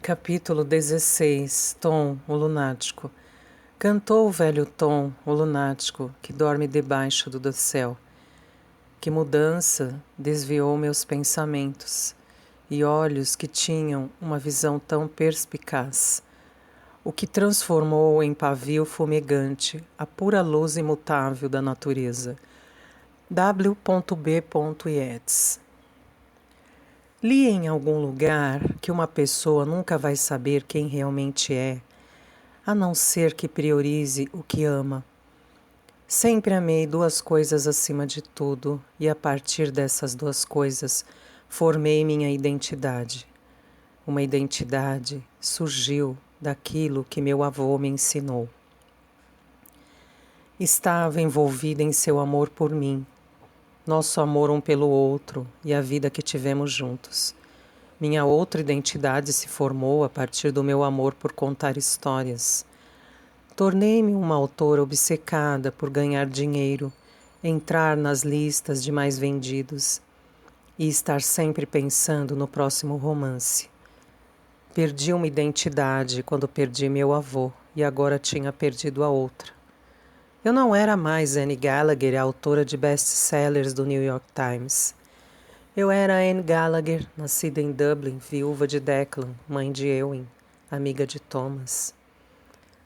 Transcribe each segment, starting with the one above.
Capítulo 16. Tom, o lunático. Cantou o velho Tom, o lunático, que dorme debaixo do dossel. Que mudança desviou meus pensamentos, e olhos que tinham uma visão tão perspicaz. O que transformou em pavio fumegante a pura luz imutável da natureza. W.B. Yeats. Li em algum lugar que uma pessoa nunca vai saber quem realmente é, a não ser que priorize o que ama. Sempre amei duas coisas acima de tudo, e a partir dessas duas coisas formei minha identidade. Uma identidade surgiu daquilo que meu avô me ensinou. Estava envolvida em seu amor por mim, nosso amor um pelo outro e a vida que tivemos juntos. Minha outra identidade se formou a partir do meu amor por contar histórias. Tornei-me uma autora obcecada por ganhar dinheiro, entrar nas listas de mais vendidos e estar sempre pensando no próximo romance. Perdi uma identidade quando perdi meu avô e agora tinha perdido a outra. Eu não era mais Anne Gallagher, a autora de best-sellers do New York Times. Eu era Anne Gallagher, nascida em Dublin, viúva de Declan, mãe de Ewen, amiga de Thomas.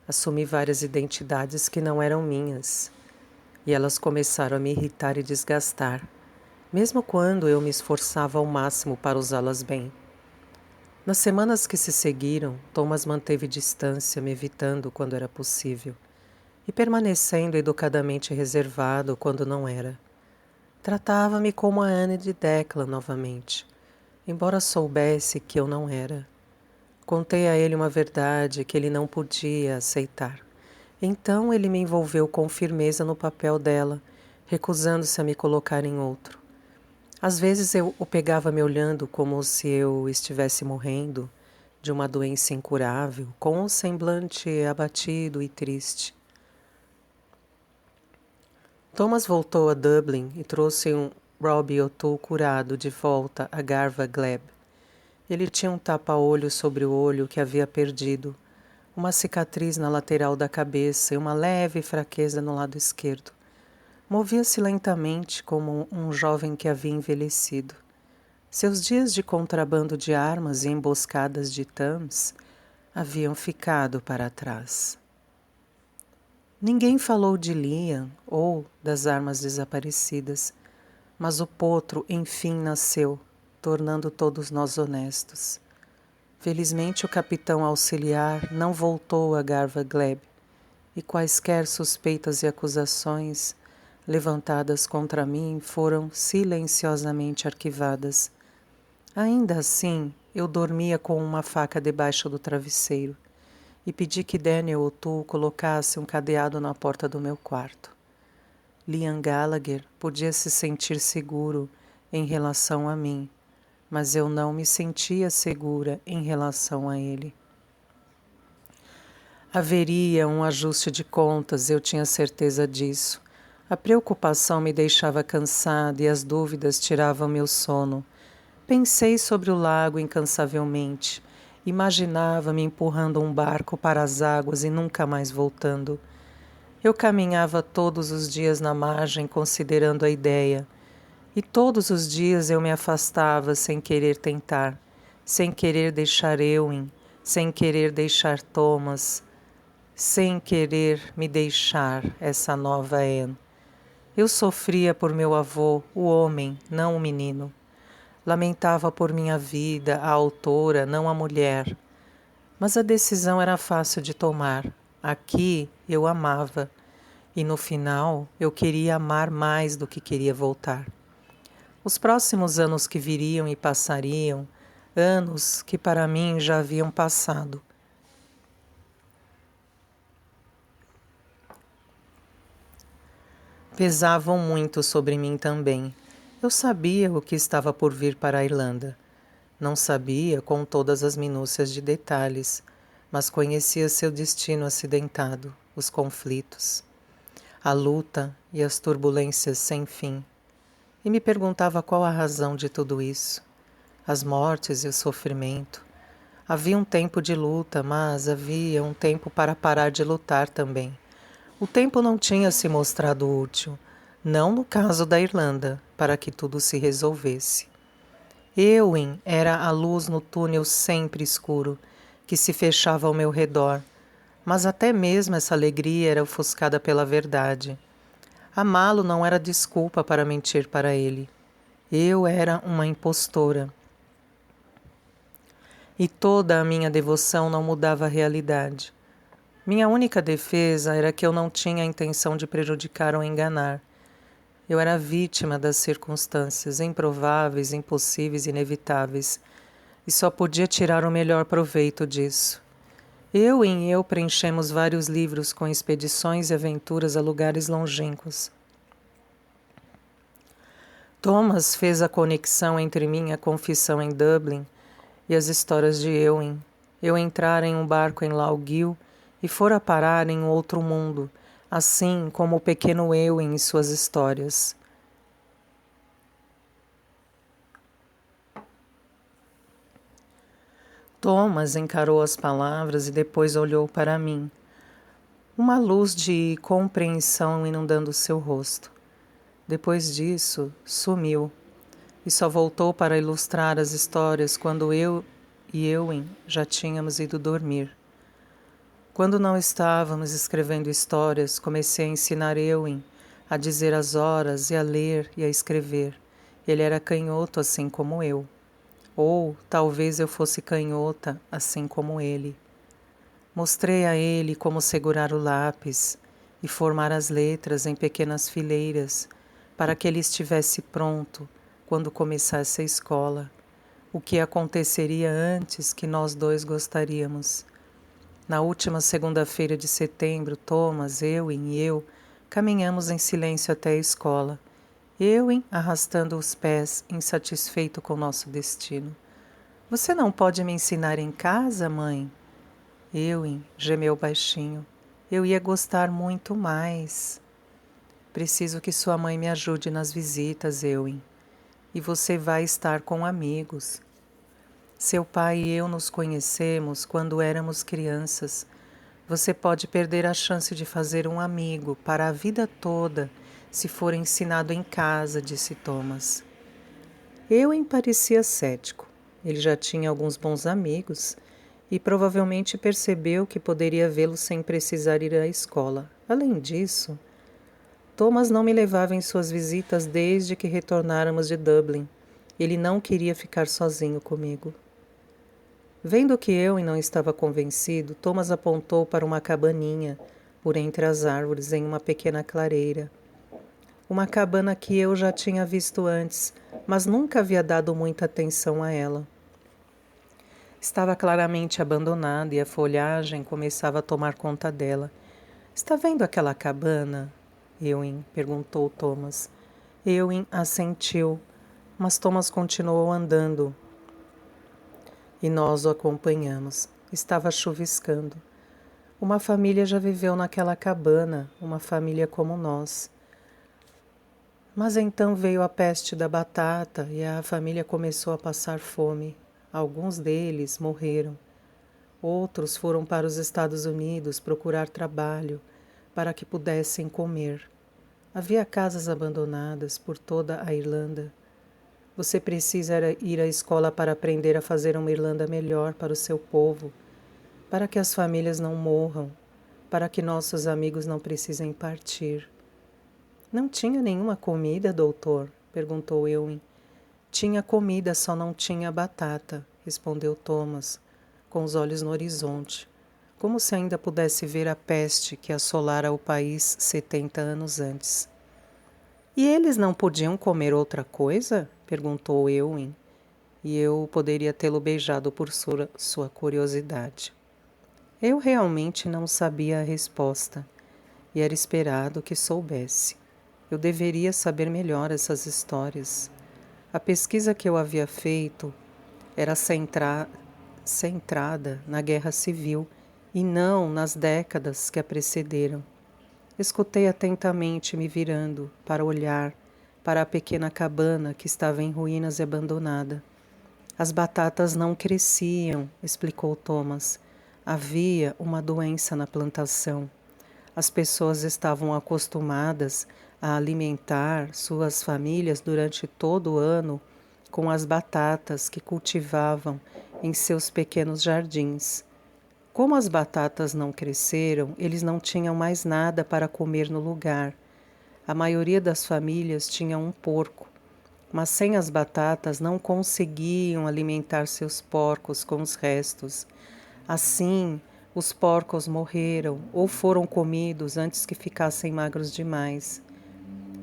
Assumi várias identidades que não eram minhas, e elas começaram a me irritar e desgastar, mesmo quando eu me esforçava ao máximo para usá-las bem. Nas semanas que se seguiram, Thomas manteve distância, me evitando quando era possível, e permanecendo educadamente reservado quando não era. Tratava-me como a Anne de Declan novamente, embora soubesse que eu não era. Contei a ele uma verdade que ele não podia aceitar. Então ele me envolveu com firmeza no papel dela, recusando-se a me colocar em outro. Às vezes eu o pegava me olhando como se eu estivesse morrendo de uma doença incurável, com um semblante abatido e triste. Thomas voltou a Dublin e trouxe um Robbie O'Toole curado de volta a Garva Gleb. Ele tinha um tapa-olho sobre o olho que havia perdido, uma cicatriz na lateral da cabeça e uma leve fraqueza no lado esquerdo. Movia-se lentamente como um jovem que havia envelhecido. Seus dias de contrabando de armas e emboscadas de Thames haviam ficado para trás. Ninguém falou de Liam ou das armas desaparecidas, mas o potro enfim nasceu, tornando todos nós honestos. Felizmente o capitão auxiliar não voltou a Garva Gleb, e quaisquer suspeitas e acusações levantadas contra mim foram silenciosamente arquivadas. Ainda assim, eu dormia com uma faca debaixo do travesseiro e pedi que Daniel O'Toole colocasse um cadeado na porta do meu quarto. Liam Gallagher podia se sentir seguro em relação a mim, mas eu não me sentia segura em relação a ele. Haveria um ajuste de contas, eu tinha certeza disso. A preocupação me deixava cansada e as dúvidas tiravam meu sono. Pensei sobre o lago incansavelmente. Imaginava-me empurrando um barco para as águas e nunca mais voltando. Eu caminhava todos os dias na margem considerando a ideia. E todos os dias eu me afastava sem querer tentar, sem querer deixar Ewen, sem querer deixar Thomas, sem querer me deixar essa nova Anne. Eu sofria por meu avô, o homem, não o menino. Lamentava por minha vida, a autora, não a mulher. Mas a decisão era fácil de tomar. Aqui eu amava. E no final eu queria amar mais do que queria voltar. Os próximos anos que viriam e passariam, anos que para mim já haviam passado. Pesavam muito sobre mim também. Eu sabia o que estava por vir para a Irlanda. Não sabia com todas as minúcias de detalhes, mas conhecia seu destino acidentado, os conflitos, a luta e as turbulências sem fim. E me perguntava qual a razão de tudo isso. As mortes e o sofrimento, Havia um tempo de luta, mas havia um tempo para parar de lutar também. O tempo não tinha se mostrado útil, não no caso da Irlanda, para que tudo se resolvesse. Éowyn era a luz no túnel sempre escuro, que se fechava ao meu redor, mas até mesmo essa alegria era ofuscada pela verdade. Amá-lo não era desculpa para mentir para ele. Eu era uma impostora. E toda a minha devoção não mudava a realidade. Minha única defesa era que eu não tinha a intenção de prejudicar ou enganar. Eu era vítima das circunstâncias improváveis, impossíveis, inevitáveis, e só podia tirar o melhor proveito disso. Eu preenchemos vários livros com expedições e aventuras a lugares longínquos. Thomas fez a conexão entre minha confissão em Dublin e as histórias de Éowyn. Eu entrara em um barco em Laugil e fora parar em outro mundo, assim como o pequeno Éowyn em suas histórias. Thomas encarou as palavras e depois olhou para mim. Uma luz de compreensão inundando seu rosto. Depois disso, sumiu e só voltou para ilustrar as histórias quando eu e Éowyn já tínhamos ido dormir. Quando não estávamos escrevendo histórias, comecei a ensinar Éowyn a dizer as horas e a ler e a escrever. Ele era canhoto assim como eu. Ou talvez eu fosse canhota assim como ele. Mostrei a ele como segurar o lápis e formar as letras em pequenas fileiras para que ele estivesse pronto quando começasse a escola, o que aconteceria antes que nós dois gostaríamos. Na última segunda-feira de setembro, Thomas, Éowyn e eu caminhamos em silêncio até a escola, Éowyn arrastando os pés, insatisfeito com nosso destino. Você não pode me ensinar em casa, mãe? Éowyn gemeu baixinho. Eu ia gostar muito mais. Preciso que sua mãe me ajude nas visitas, Éowyn. E você vai estar com amigos. Seu pai e eu nos conhecemos quando éramos crianças. Você pode perder a chance de fazer um amigo para a vida toda se for ensinado em casa, disse Thomas. Éowyn parecia cético. Ele já tinha alguns bons amigos e provavelmente percebeu que poderia vê-los sem precisar ir à escola. Além disso, Thomas não me levava em suas visitas desde que retornáramos de Dublin. Ele não queria ficar sozinho comigo. Vendo que eu não estava convencido, Thomas apontou para uma cabaninha por entre as árvores em uma pequena clareira. Uma cabana que eu já tinha visto antes, mas nunca havia dado muita atenção a ela. Estava claramente abandonada e a folhagem começava a tomar conta dela. Está vendo aquela cabana? Éowyn perguntou Thomas. Éowyn assentiu, mas Thomas continuou andando e nós o acompanhamos. Estava chuviscando. Uma família já viveu naquela cabana, uma família como nós. Mas então veio a peste da batata e a família começou a passar fome. Alguns deles morreram. Outros foram para os Estados Unidos procurar trabalho para que pudessem comer. Havia casas abandonadas por toda a Irlanda. Você precisa ir à escola para aprender a fazer uma Irlanda melhor para o seu povo, para que as famílias não morram, para que nossos amigos não precisem partir. Não tinha nenhuma comida, doutor? Perguntou Éowyn. Tinha comida, só não tinha batata, respondeu Thomas, com os olhos no horizonte, como se ainda pudesse ver a peste que assolara o país 70 anos antes. E eles não podiam comer outra coisa? Perguntou Éowyn, e eu poderia tê-lo beijado por sua curiosidade. Eu realmente não sabia a resposta, e era esperado que soubesse. Eu deveria saber melhor essas histórias. A pesquisa que eu havia feito era centrada na Guerra Civil e não nas décadas que a precederam. Escutei atentamente, me virando para olhar para a pequena cabana que estava em ruínas e abandonada. As batatas não cresciam, explicou Thomas. Havia uma doença na plantação. As pessoas estavam acostumadas a alimentar suas famílias durante todo o ano com as batatas que cultivavam em seus pequenos jardins. Como as batatas não cresceram, eles não tinham mais nada para comer no lugar. A maioria das famílias tinha um porco, mas sem as batatas não conseguiam alimentar seus porcos com os restos. Assim, os porcos morreram ou foram comidos antes que ficassem magros demais.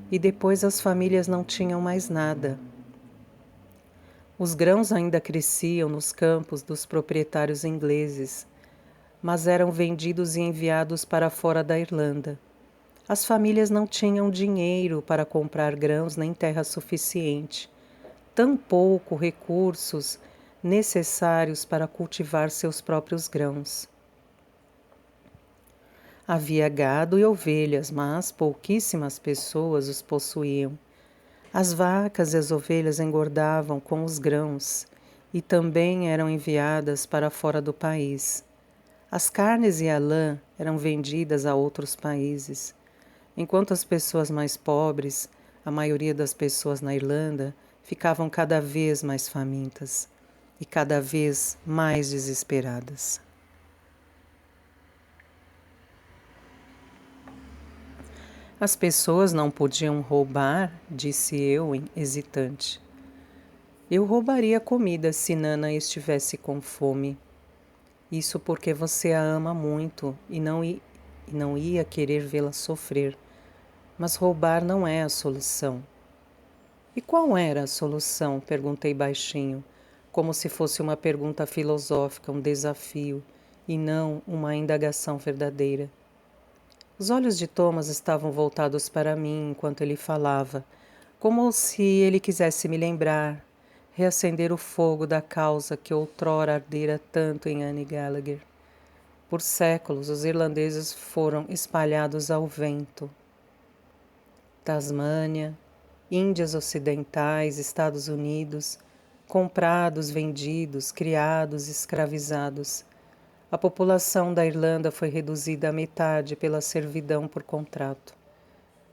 E depois as famílias não tinham mais nada. Os grãos ainda cresciam nos campos dos proprietários ingleses, mas eram vendidos e enviados para fora da Irlanda. As famílias não tinham dinheiro para comprar grãos nem terra suficiente, tampouco recursos necessários para cultivar seus próprios grãos. Havia gado e ovelhas, mas pouquíssimas pessoas os possuíam. As vacas e as ovelhas engordavam com os grãos e também eram enviadas para fora do país. As carnes e a lã eram vendidas a outros países, enquanto as pessoas mais pobres, a maioria das pessoas na Irlanda, ficavam cada vez mais famintas e cada vez mais desesperadas. As pessoas não podiam roubar, disse eu, hesitante. Eu roubaria comida se Nana estivesse com fome. Isso porque você a ama muito e não ia querer vê-la sofrer. Mas roubar não é a solução. E qual era a solução? Perguntei baixinho, como se fosse uma pergunta filosófica, um desafio, e não uma indagação verdadeira. Os olhos de Thomas estavam voltados para mim enquanto ele falava, como se ele quisesse me lembrar, reacender o fogo da causa que outrora ardera tanto em Annie Gallagher. Por séculos, os irlandeses foram espalhados ao vento. Tasmânia, Índias Ocidentais, Estados Unidos, comprados, vendidos, criados, escravizados. A população da Irlanda foi reduzida à metade pela servidão por contrato.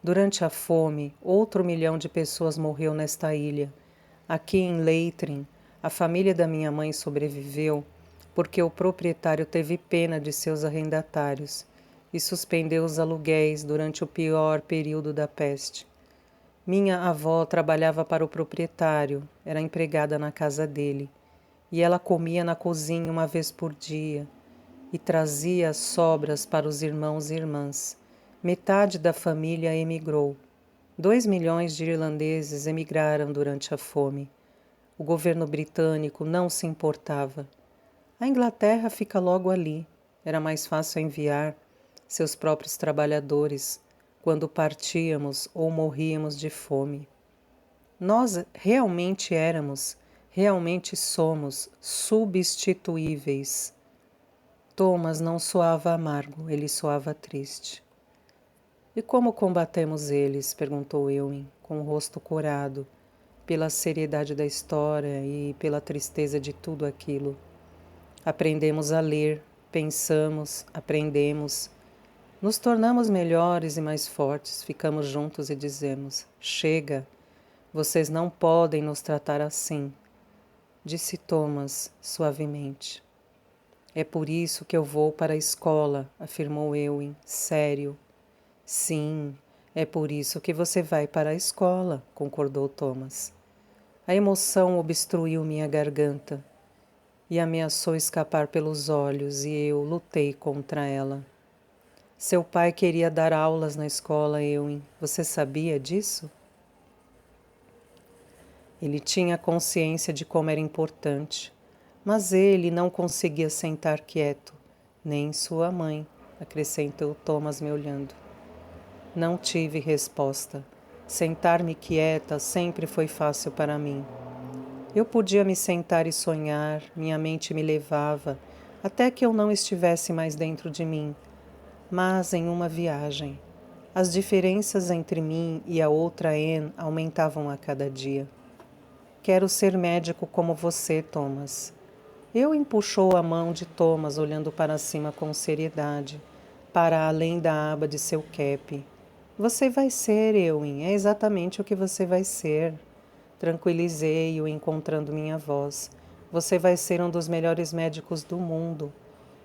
Durante a fome, outro 1 milhão de pessoas morreu nesta ilha. Aqui em Leitrim, a família da minha mãe sobreviveu porque o proprietário teve pena de seus arrendatários e suspendeu os aluguéis durante o pior período da peste. Minha avó trabalhava para o proprietário, era empregada na casa dele, e ela comia na cozinha uma vez por dia e trazia as sobras para os irmãos e irmãs. Metade da família emigrou. 2 milhões de irlandeses emigraram durante a fome. O governo britânico não se importava. A Inglaterra fica logo ali. Era mais fácil enviar seus próprios trabalhadores quando partíamos ou morríamos de fome. Nós realmente somos substituíveis. Thomas não soava amargo, ele soava triste. E como combatemos eles? Perguntou Ewen, com o rosto corado, pela seriedade da história e pela tristeza de tudo aquilo. Aprendemos a ler, pensamos, aprendemos. Nos tornamos melhores e mais fortes, ficamos juntos e dizemos: chega, vocês não podem nos tratar assim, disse Thomas suavemente. É por isso que eu vou para a escola, afirmou Ewen, sério. Sim, é por isso que você vai para a escola, concordou Thomas. A emoção obstruiu minha garganta e ameaçou escapar pelos olhos, e eu lutei contra ela. Seu pai queria dar aulas na escola, Ewen. Você sabia disso? Ele tinha consciência de como era importante, mas ele não conseguia sentar quieto, nem sua mãe, acrescentou Thomas me olhando. Não tive resposta. Sentar-me quieta sempre foi fácil para mim. Eu podia me sentar e sonhar, minha mente me levava, até que eu não estivesse mais dentro de mim, mas em uma viagem. As diferenças entre mim e a outra Anne aumentavam a cada dia. Quero ser médico como você, Thomas. Ewing puxou a mão de Thomas, olhando para cima com seriedade, para além da aba de seu cap. Você vai ser, Ewing, é exatamente o que você vai ser. Tranquilizei-o, encontrando minha voz. Você vai ser um dos melhores médicos do mundo.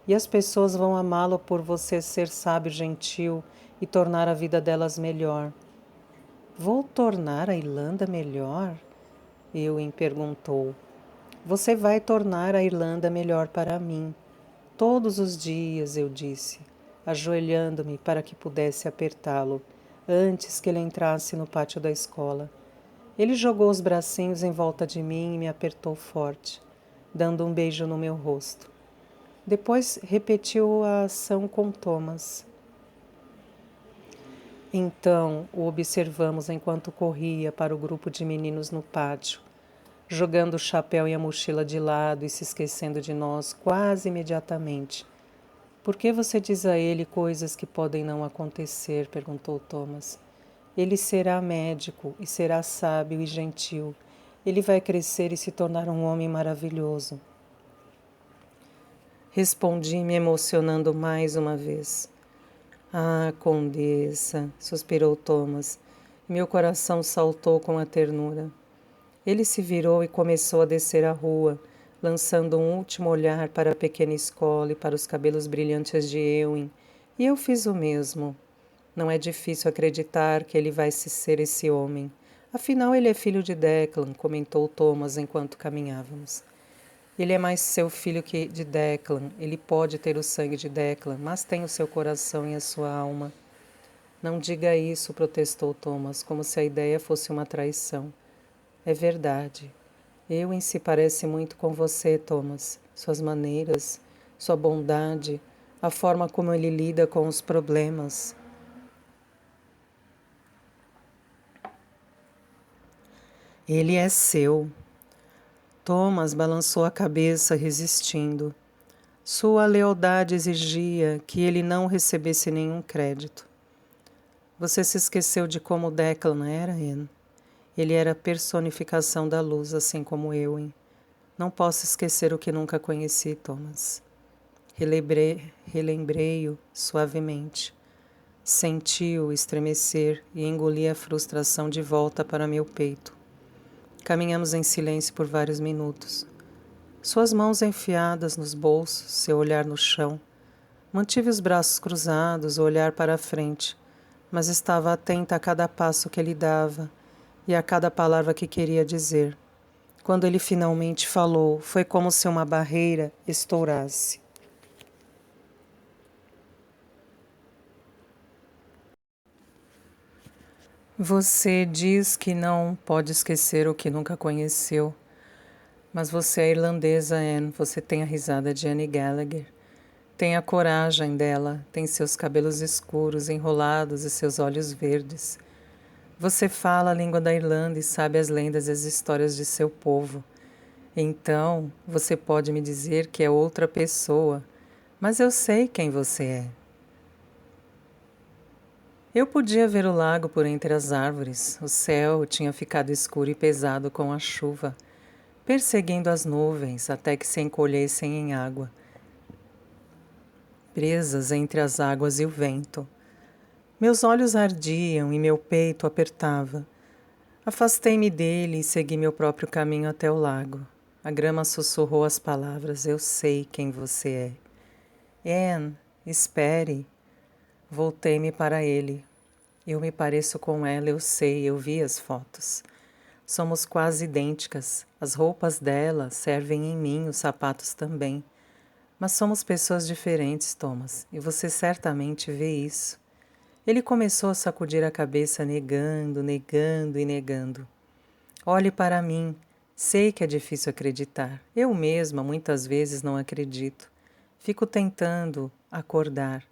E as pessoas vão amá-lo por você ser sábio e gentil e tornar a vida delas melhor. Vou tornar a Irlanda melhor? Ewing perguntou. Você vai tornar a Irlanda melhor para mim. Todos os dias, eu disse, ajoelhando-me para que pudesse apertá-lo, antes que ele entrasse no pátio da escola. Ele jogou os bracinhos em volta de mim e me apertou forte, dando um beijo no meu rosto. Depois repetiu a ação com Thomas. Então o observamos enquanto corria para o grupo de meninos no pátio, jogando o chapéu e a mochila de lado e se esquecendo de nós quase imediatamente. Por que você diz a ele coisas que podem não acontecer? Perguntou Thomas. Ele será médico e será sábio e gentil. Ele vai crescer e se tornar um homem maravilhoso. Respondi, me emocionando mais uma vez. Ah, Condessa, suspirou Thomas. Meu coração saltou com a ternura. Ele se virou e começou a descer a rua, lançando um último olhar para a pequena escola e para os cabelos brilhantes de Ewing, e eu fiz o mesmo. Não é difícil acreditar que ele vai ser esse homem. Afinal, ele é filho de Declan, comentou Thomas enquanto caminhávamos. Ele é mais seu filho que de Declan. Ele pode ter o sangue de Declan, mas tem o seu coração e a sua alma. Não diga isso, protestou Thomas, como se a ideia fosse uma traição. É verdade. Eu em si parece muito com você, Thomas. Suas maneiras, sua bondade, a forma como ele lida com os problemas. Ele é seu. Thomas balançou a cabeça, resistindo. Sua lealdade exigia que ele não recebesse nenhum crédito. Você se esqueceu de como Declan era, Anne? Ele era a personificação da luz, assim como Ewing. Não posso esquecer o que nunca conheci, Thomas. Relembrei-o suavemente. Senti-o estremecer e engoli a frustração de volta para meu peito. Caminhamos em silêncio por vários minutos. Suas mãos enfiadas nos bolsos, seu olhar no chão. Mantive os braços cruzados, o olhar para a frente, mas estava atenta a cada passo que ele dava e a cada palavra que queria dizer. Quando ele finalmente falou, foi como se uma barreira estourasse. Você diz que não pode esquecer o que nunca conheceu. Mas você é irlandesa, Anne. Você tem a risada de Annie Gallagher. Tem a coragem dela. Tem seus cabelos escuros, enrolados e seus olhos verdes. Você fala a língua da Irlanda e sabe as lendas e as histórias de seu povo. Então, você pode me dizer que é outra pessoa. Mas eu sei quem você é. Eu podia ver o lago por entre as árvores. O céu tinha ficado escuro e pesado com a chuva, perseguindo as nuvens até que se encolhessem em água, presas entre as águas e o vento. Meus olhos ardiam e meu peito apertava. Afastei-me dele e segui meu próprio caminho até o lago. A grama sussurrou as palavras: eu sei quem você é. Anne, espere. Voltei-me para ele. Eu me pareço com ela, eu sei, eu vi as fotos. Somos quase idênticas. As roupas dela servem em mim, os sapatos também. Mas somos pessoas diferentes, Thomas, e você certamente vê isso. Ele começou a sacudir a cabeça, negando, negando e negando. Olhe para mim. Sei que é difícil acreditar. Eu mesma, muitas vezes, não acredito. Fico tentando acordar.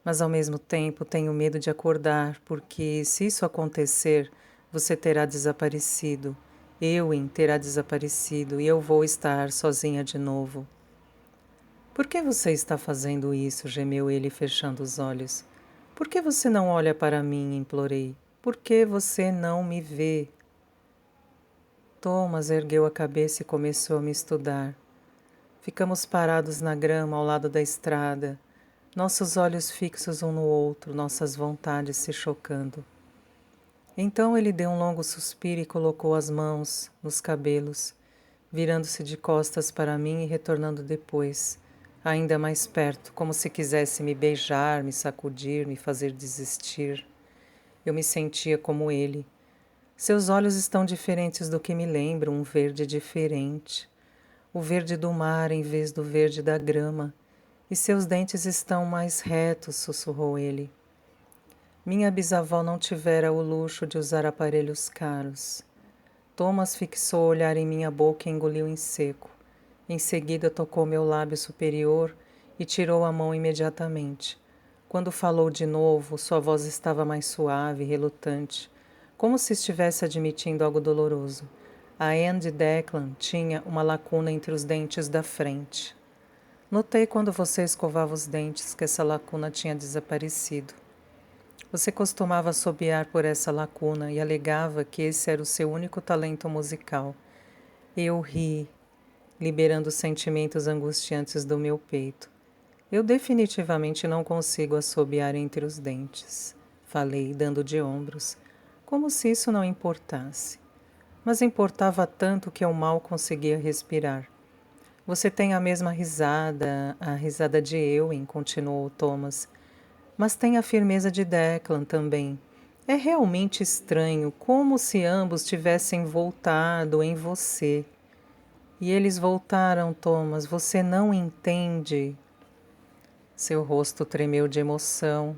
Mas, ao mesmo tempo, tenho medo de acordar, porque, se isso acontecer, você terá desaparecido. Ewing terá desaparecido e eu vou estar sozinha de novo. Por que você está fazendo isso? Gemeu ele, fechando os olhos. Por que você não olha para mim? Implorei. Por que você não me vê? Thomas ergueu a cabeça e começou a me estudar. Ficamos parados na grama ao lado da estrada, nossos olhos fixos um no outro, nossas vontades se chocando. Então ele deu um longo suspiro e colocou as mãos nos cabelos, virando-se de costas para mim e retornando depois, ainda mais perto, como se quisesse me beijar, me sacudir, me fazer desistir. Eu me sentia como ele. Seus olhos estão diferentes do que me lembram, um verde diferente. O verde do mar em vez do verde da grama. E seus dentes estão mais retos, sussurrou ele. Minha bisavó não tivera o luxo de usar aparelhos caros. Thomas fixou o olhar em minha boca e engoliu em seco. Em seguida tocou meu lábio superior e tirou a mão imediatamente. Quando falou de novo, sua voz estava mais suave e relutante, como se estivesse admitindo algo doloroso. A Anne de Declan tinha uma lacuna entre os dentes da frente. Notei quando você escovava os dentes que essa lacuna tinha desaparecido. Você costumava assobiar por essa lacuna e alegava que esse era o seu único talento musical. Eu ri, liberando os sentimentos angustiantes do meu peito. Eu definitivamente não consigo assobiar entre os dentes. Falei, dando de ombros, como se isso não importasse. Mas importava tanto que eu mal conseguia respirar. Você tem a mesma risada, a risada de Ewen, continuou Thomas, mas tem a firmeza de Declan também. É realmente estranho, como se ambos tivessem voltado em você. E eles voltaram, Thomas, você não entende. Seu rosto tremeu de emoção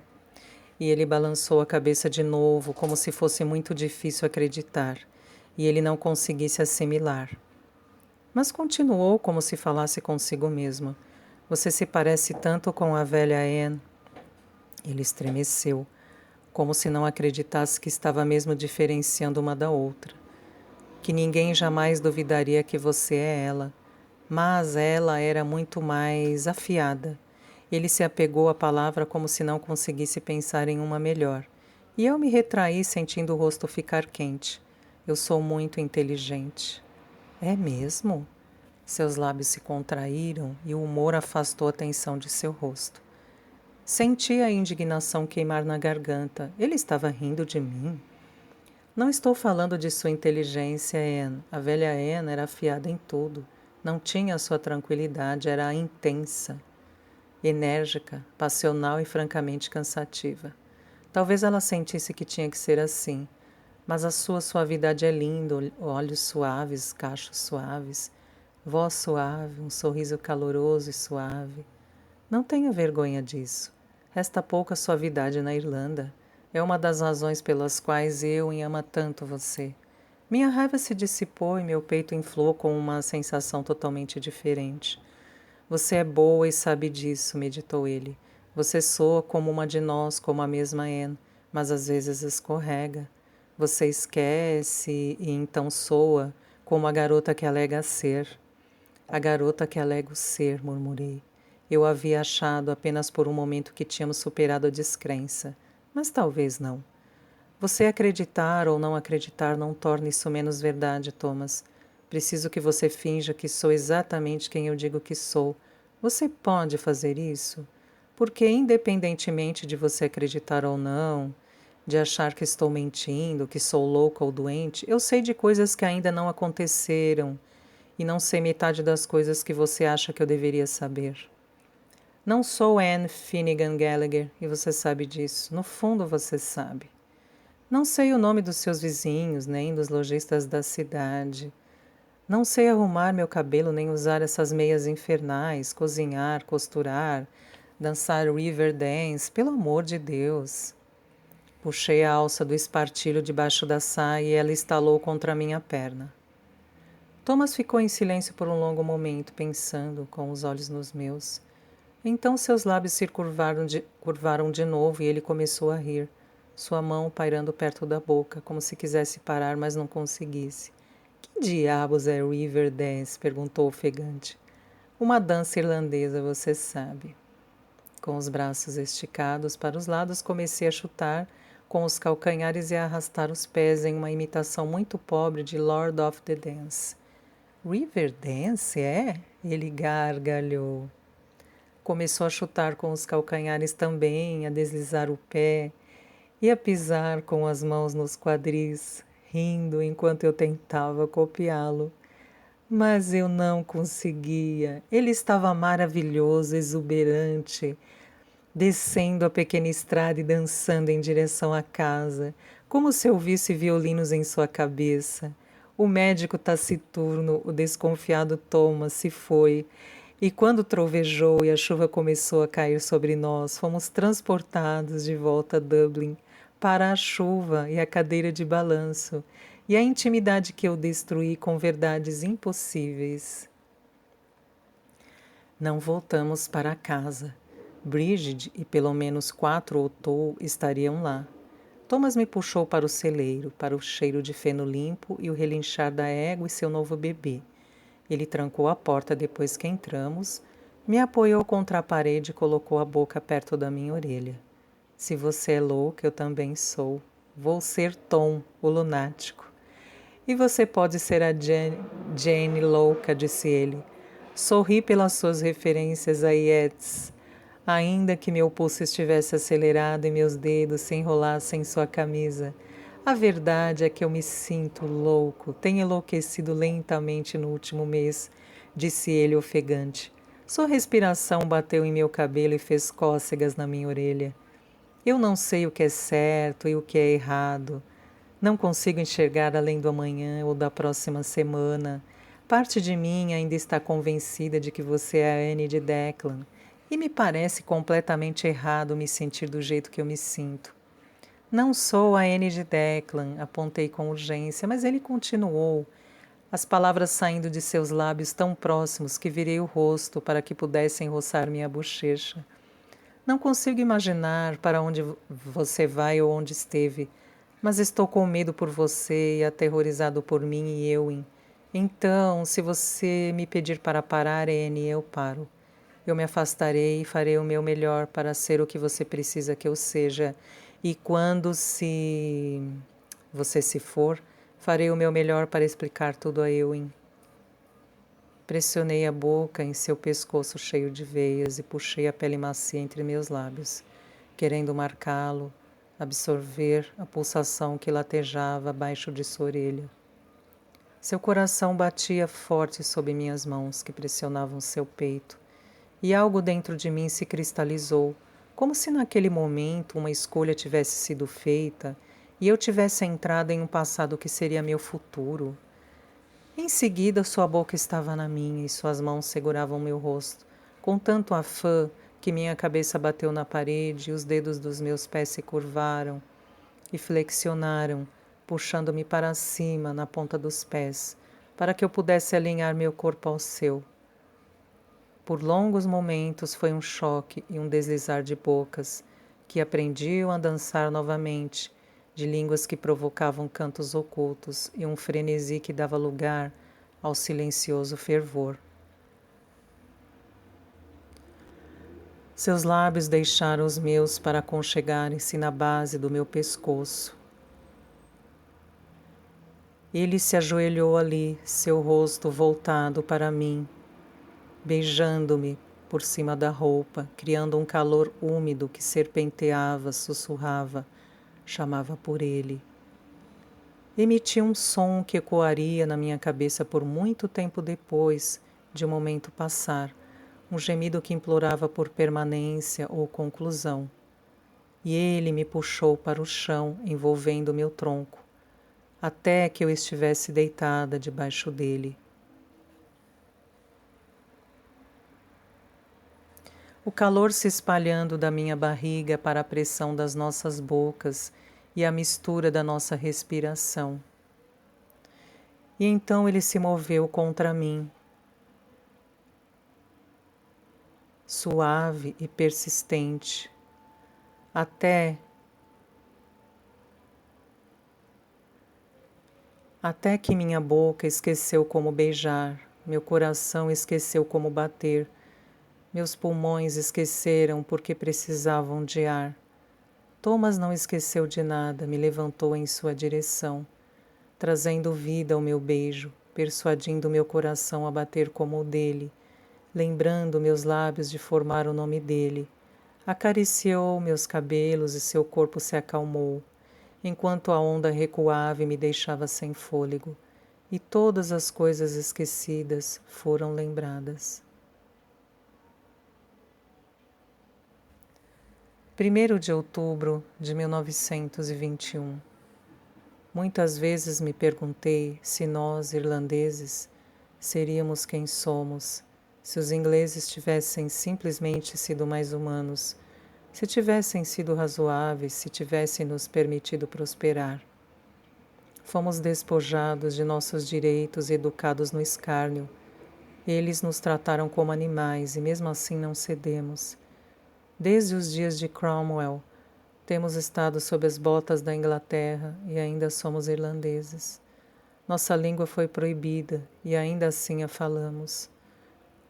e ele balançou a cabeça de novo, como se fosse muito difícil acreditar e ele não conseguisse assimilar. Mas continuou como se falasse consigo mesmo. Você se parece tanto com a velha Anne. Ele estremeceu, como se não acreditasse que estava mesmo diferenciando uma da outra. Que ninguém jamais duvidaria que você é ela. Mas ela era muito mais afiada. Ele se apegou à palavra como se não conseguisse pensar em uma melhor. E eu me retraí sentindo o rosto ficar quente. Eu sou muito inteligente. É mesmo? Seus lábios se contraíram e o humor afastou a tensão de seu rosto. Senti a indignação queimar na garganta. Ele estava rindo de mim? Não estou falando de sua inteligência, Anne. A velha Anne era afiada em tudo. Não tinha a sua tranquilidade, era intensa, enérgica, passional e francamente cansativa. Talvez ela sentisse que tinha que ser assim, mas a sua suavidade é linda, olhos suaves, cachos suaves, voz suave, um sorriso caloroso e suave. Não tenha vergonha disso. Resta pouca suavidade na Irlanda. É uma das razões pelas quais eu ama tanto você. Minha raiva se dissipou e meu peito inflou com uma sensação totalmente diferente. Você é boa e sabe disso, meditou ele. Você soa como uma de nós, como a mesma Anne, mas às vezes escorrega. Você esquece e então soa como a garota que alega ser. A garota que alega o ser, murmurei. Eu havia achado apenas por um momento que tínhamos superado a descrença, mas talvez não. Você acreditar ou não acreditar não torna isso menos verdade, Thomas. Preciso que você finja que sou exatamente quem eu digo que sou. Você pode fazer isso? Porque, independentemente de você acreditar ou não, de achar que estou mentindo, que sou louca ou doente, eu sei de coisas que ainda não aconteceram e não sei metade das coisas que você acha que eu deveria saber. Não sou Anne Finnegan Gallagher e você sabe disso. No fundo você sabe. Não sei o nome dos seus vizinhos, nem dos lojistas da cidade. Não sei arrumar meu cabelo, nem usar essas meias infernais, cozinhar, costurar, dançar river dance, pelo amor de Deus. Puxei a alça do espartilho debaixo da saia e ela estalou contra a minha perna. Thomas ficou em silêncio por um longo momento, pensando, com os olhos nos meus. Então seus lábios se curvaram de novo e ele começou a rir, sua mão pairando perto da boca, como se quisesse parar, mas não conseguisse. Que diabos é river dance? Perguntou ofegante. Uma dança irlandesa, você sabe. Com os braços esticados para os lados, comecei a chutar com os calcanhares e a arrastar os pés em uma imitação muito pobre de Lord of the Dance. Riverdance, é? Ele gargalhou. Começou a chutar com os calcanhares também, a deslizar o pé e a pisar com as mãos nos quadris, rindo enquanto eu tentava copiá-lo. Mas eu não conseguia. Ele estava maravilhoso, exuberante, descendo a pequena estrada e dançando em direção à casa, como se ouvisse violinos em sua cabeça. O médico taciturno, o desconfiado Thomas, se foi, e quando trovejou e a chuva começou a cair sobre nós, fomos transportados de volta a Dublin para a chuva e a cadeira de balanço, e a intimidade que eu destruí com verdades impossíveis. Não voltamos para casa. Bridget e pelo menos 4 Otto estariam lá. Thomas me puxou para o celeiro, para o cheiro de feno limpo e o relinchar da égua e seu novo bebê. Ele trancou a porta depois que entramos, me apoiou contra a parede e colocou a boca perto da minha orelha. Se você é louca, eu também sou. Vou ser Tom, o lunático. E você pode ser a Jane louca, disse ele. Sorri pelas suas referências a Yeats, ainda que meu pulso estivesse acelerado e meus dedos se enrolassem em sua camisa. A verdade é que eu me sinto louco, tenho enlouquecido lentamente no último mês, disse ele ofegante. Sua respiração bateu em meu cabelo e fez cócegas na minha orelha. Eu não sei o que é certo e o que é errado. Não consigo enxergar além do amanhã ou da próxima semana. Parte de mim ainda está convencida de que você é a Anne de Declan, e me parece completamente errado me sentir do jeito que eu me sinto. Não sou a Anne de Declan, apontei com urgência, mas ele continuou, as palavras saindo de seus lábios tão próximos que virei o rosto para que pudessem roçar minha bochecha. Não consigo imaginar para onde você vai ou onde esteve, mas estou com medo por você e aterrorizado por mim e Eowyn. Então, se você me pedir para parar, Anne, eu paro. Eu me afastarei e farei o meu melhor para ser o que você precisa que eu seja. E quando você se for, farei o meu melhor para explicar tudo a Eowyn. Pressionei a boca em seu pescoço cheio de veias e puxei a pele macia entre meus lábios, querendo marcá-lo, absorver a pulsação que latejava abaixo de sua orelha. Seu coração batia forte sob minhas mãos que pressionavam seu peito, e algo dentro de mim se cristalizou, como se naquele momento uma escolha tivesse sido feita e eu tivesse entrado em um passado que seria meu futuro. Em seguida, sua boca estava na minha e suas mãos seguravam meu rosto, com tanto afã que minha cabeça bateu na parede e os dedos dos meus pés se curvaram e flexionaram, puxando-me para cima na ponta dos pés, para que eu pudesse alinhar meu corpo ao seu. Por longos momentos foi um choque e um deslizar de bocas, que aprendiam a dançar novamente, de línguas que provocavam cantos ocultos e um frenesi que dava lugar ao silencioso fervor. Seus lábios deixaram os meus para aconchegarem-se na base do meu pescoço. Ele se ajoelhou ali, seu rosto voltado para mim, beijando-me por cima da roupa, criando um calor úmido que serpenteava, sussurrava, chamava por ele. Emitia um som que ecoaria na minha cabeça por muito tempo depois de o momento passar, um gemido que implorava por permanência ou conclusão. E ele me puxou para o chão, envolvendo meu tronco, até que eu estivesse deitada debaixo dele. O calor se espalhando da minha barriga para a pressão das nossas bocas e a mistura da nossa respiração. E então ele se moveu contra mim, suave e persistente, até que minha boca esqueceu como beijar, meu coração esqueceu como bater, meus pulmões esqueceram porque precisavam de ar. Thomas não esqueceu de nada, me levantou em sua direção, trazendo vida ao meu beijo, persuadindo meu coração a bater como o dele, lembrando meus lábios de formar o nome dele. Acariciou meus cabelos e seu corpo se acalmou, enquanto a onda recuava e me deixava sem fôlego, e todas as coisas esquecidas foram lembradas. 1º de outubro de 1921. Muitas vezes me perguntei se nós, irlandeses, seríamos quem somos, se os ingleses tivessem simplesmente sido mais humanos, se tivessem sido razoáveis, se tivessem nos permitido prosperar. Fomos despojados de nossos direitos e educados no escárnio. Eles nos trataram como animais e mesmo assim não cedemos. Desde os dias de Cromwell, temos estado sob as botas da Inglaterra e ainda somos irlandeses. Nossa língua foi proibida e ainda assim a falamos.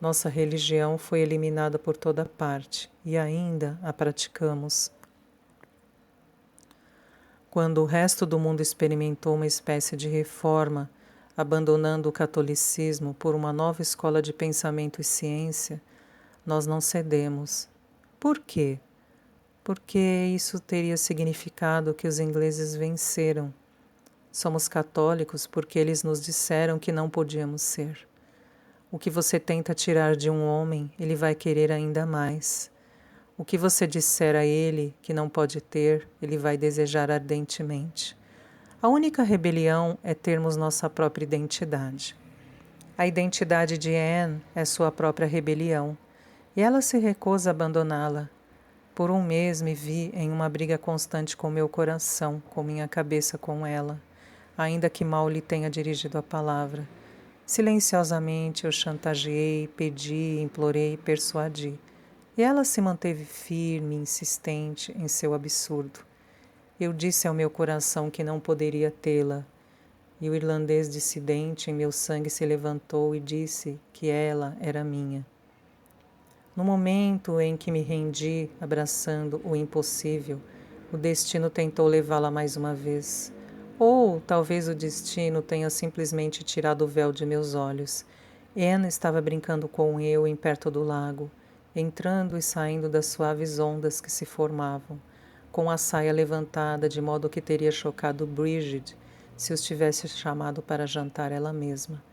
Nossa religião foi eliminada por toda parte e ainda a praticamos. Quando o resto do mundo experimentou uma espécie de reforma, abandonando o catolicismo por uma nova escola de pensamento e ciência, nós não cedemos. Por quê? Porque isso teria significado que os ingleses venceram. Somos católicos porque eles nos disseram que não podíamos ser. O que você tenta tirar de um homem, ele vai querer ainda mais. O que você disser a ele que não pode ter, ele vai desejar ardentemente. A única rebelião é termos nossa própria identidade. A identidade de Anne é sua própria rebelião, e ela se recusa a abandoná-la. Por um mês me vi em uma briga constante com meu coração, com minha cabeça com ela, ainda que mal lhe tenha dirigido a palavra. Silenciosamente eu chantageei, pedi, implorei, persuadi. E ela se manteve firme, insistente em seu absurdo. Eu disse ao meu coração que não poderia tê-la, e o irlandês dissidente em meu sangue se levantou e disse que ela era minha. No momento em que me rendi, abraçando o impossível, o destino tentou levá-la mais uma vez. Ou talvez o destino tenha simplesmente tirado o véu de meus olhos. Anne estava brincando com eu em perto do lago, entrando e saindo das suaves ondas que se formavam, com a saia levantada de modo que teria chocado Bridget se os tivesse chamado para jantar ela mesma.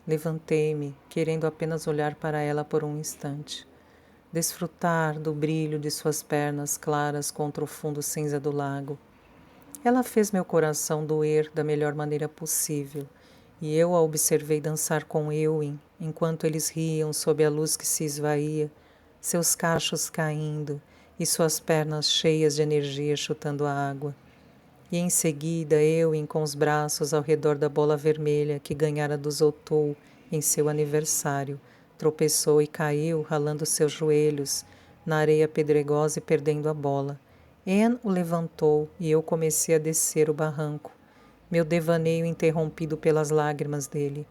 Levantei-me, querendo apenas olhar para ela por um instante. Desfrutar do brilho de suas pernas claras contra o fundo cinza do lago. Ela fez meu coração doer da melhor maneira possível, e eu a observei dançar com Eowyn, enquanto eles riam sob a luz que se esvaía, seus cachos caindo e suas pernas cheias de energia chutando a água. E em seguida Eowyn com os braços ao redor da bola vermelha que ganhara do Zoltou em seu aniversário, tropeçou e caiu, ralando seus joelhos na areia pedregosa e perdendo a bola. Anne o levantou e eu comecei a descer o barranco, meu devaneio interrompido pelas lágrimas dele.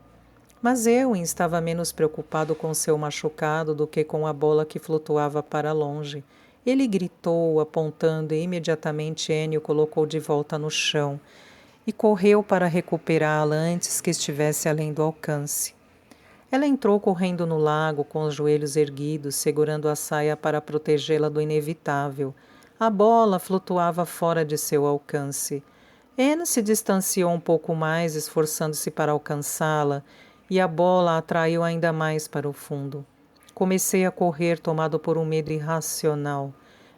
Mas Eowyn estava menos preocupado com seu machucado do que com a bola que flutuava para longe. Ele gritou, apontando, e imediatamente Anne o colocou de volta no chão e correu para recuperá-la antes que estivesse além do alcance. Ela entrou correndo no lago com os joelhos erguidos, segurando a saia para protegê-la do inevitável. A bola flutuava fora de seu alcance. Anne se distanciou um pouco mais, esforçando-se para alcançá-la, e a bola a atraiu ainda mais para o fundo. Comecei a correr, tomado por um medo irracional,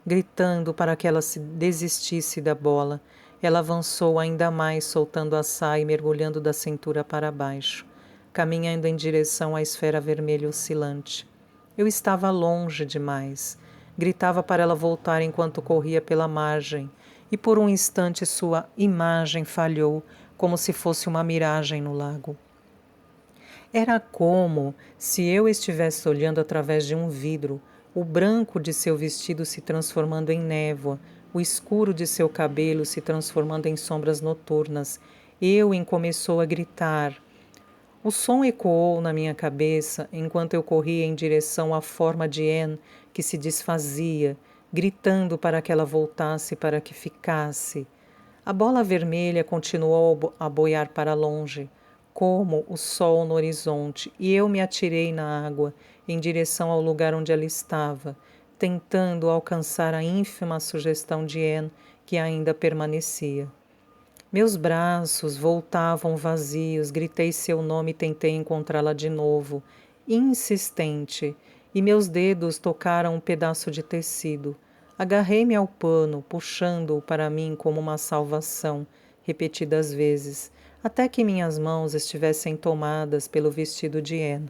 gritando para que ela se desistisse da bola. Ela avançou ainda mais, soltando a saia e mergulhando da cintura para baixo, caminhando em direção à esfera vermelha oscilante. Eu estava longe demais. Gritava para ela voltar enquanto corria pela margem, e por um instante sua imagem falhou, como se fosse uma miragem no lago. Era como se eu estivesse olhando através de um vidro, o branco de seu vestido se transformando em névoa, o escuro de seu cabelo se transformando em sombras noturnas. Eowyn começou a gritar. O som ecoou na minha cabeça enquanto eu corria em direção à forma de Anne que se desfazia, gritando para que ela voltasse, para que ficasse. A bola vermelha continuou a boiar para longe, como o sol no horizonte, e eu me atirei na água, em direção ao lugar onde ela estava, tentando alcançar a ínfima sugestão de Anne que ainda permanecia. Meus braços voltavam vazios, gritei seu nome e tentei encontrá-la de novo, insistente, e meus dedos tocaram um pedaço de tecido. Agarrei-me ao pano, puxando-o para mim como uma salvação, repetidas vezes, até que minhas mãos estivessem tomadas pelo vestido de Anne.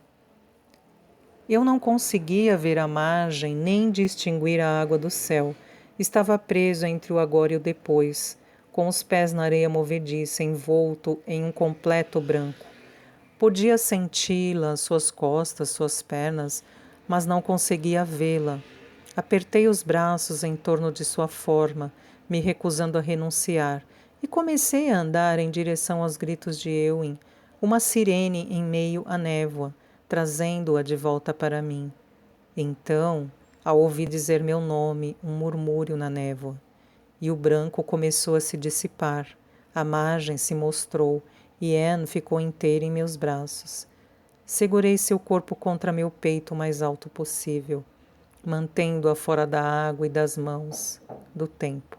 Eu não conseguia ver a margem nem distinguir a água do céu. Estava preso entre o agora e o depois, com os pés na areia movediça, envolto em um completo branco. Podia senti-la, suas costas, suas pernas, mas não conseguia vê-la. Apertei os braços em torno de sua forma, me recusando a renunciar, e comecei a andar em direção aos gritos de Éowyn, uma sirene em meio à névoa, trazendo-a de volta para mim. Então, ao ouvir dizer meu nome, um murmúrio na névoa, e o branco começou a se dissipar, a margem se mostrou, e Anne ficou inteira em meus braços. Segurei seu corpo contra meu peito o mais alto possível, mantendo-a fora da água e das mãos, do tempo.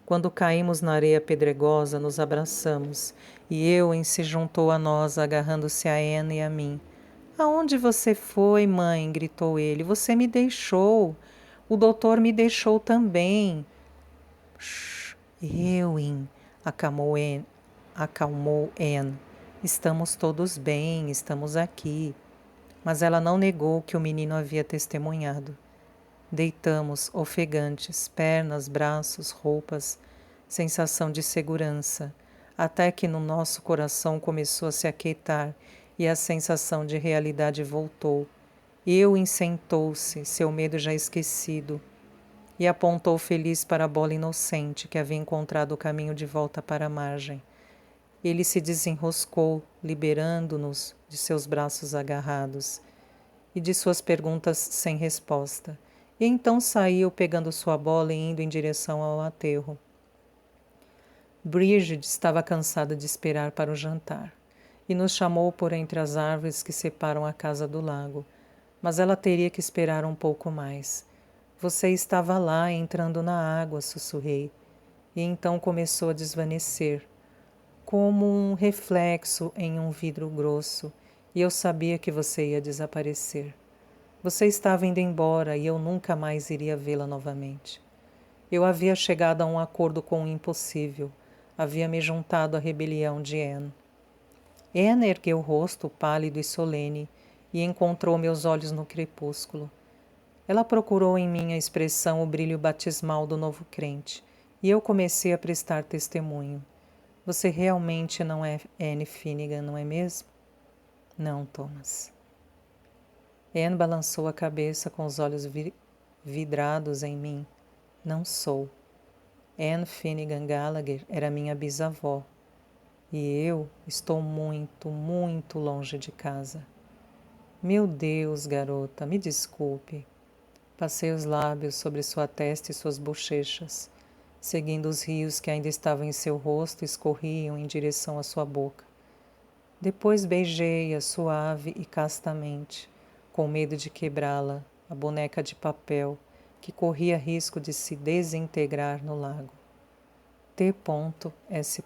Quando caímos na areia pedregosa, nos abraçamos, e Éowyn se juntou a nós, agarrando-se a Anne e a mim. "Aonde você foi, mãe?" gritou ele. "Você me deixou. O doutor me deixou também." "Shh, Éowyn", acalmou Anne. "Estamos todos bem, estamos aqui." Mas ela não negou que o menino havia testemunhado. Deitamos, ofegantes, pernas, braços, roupas, sensação de segurança, até que no nosso coração começou a se aquietar e a sensação de realidade voltou. Éowyn sentou-se, seu medo já esquecido, e apontou feliz para a bola inocente que havia encontrado o caminho de volta para a margem. Ele se desenroscou, liberando-nos de seus braços agarrados e de suas perguntas sem resposta. E então saiu pegando sua bola e indo em direção ao aterro. Bridget estava cansada de esperar para o jantar e nos chamou por entre as árvores que separam a casa do lago, mas ela teria que esperar um pouco mais. "Você estava lá, entrando na água", sussurrei, e então começou a desvanecer, como um reflexo em um vidro grosso, e eu sabia que você ia desaparecer. Você estava indo embora e eu nunca mais iria vê-la novamente. Eu havia chegado a um acordo com o impossível. Havia me juntado à rebelião de Anne. Anne ergueu o rosto pálido e solene e encontrou meus olhos no crepúsculo. Ela procurou em minha expressão o brilho batismal do novo crente, e eu comecei a prestar testemunho. "Você realmente não é Anne Finnegan, não é mesmo?" "Não, Thomas." Anne balançou a cabeça com os olhos vidrados em mim. "Não sou. Anne Finnegan Gallagher era minha bisavó. E eu estou muito, muito longe de casa." "Meu Deus, garota, me desculpe." Passei os lábios sobre sua testa e suas bochechas, seguindo os rios que ainda estavam em seu rosto e escorriam em direção à sua boca. Depois beijei-a suave e castamente, com medo de quebrá-la, a boneca de papel, que corria risco de se desintegrar no lago. T.S.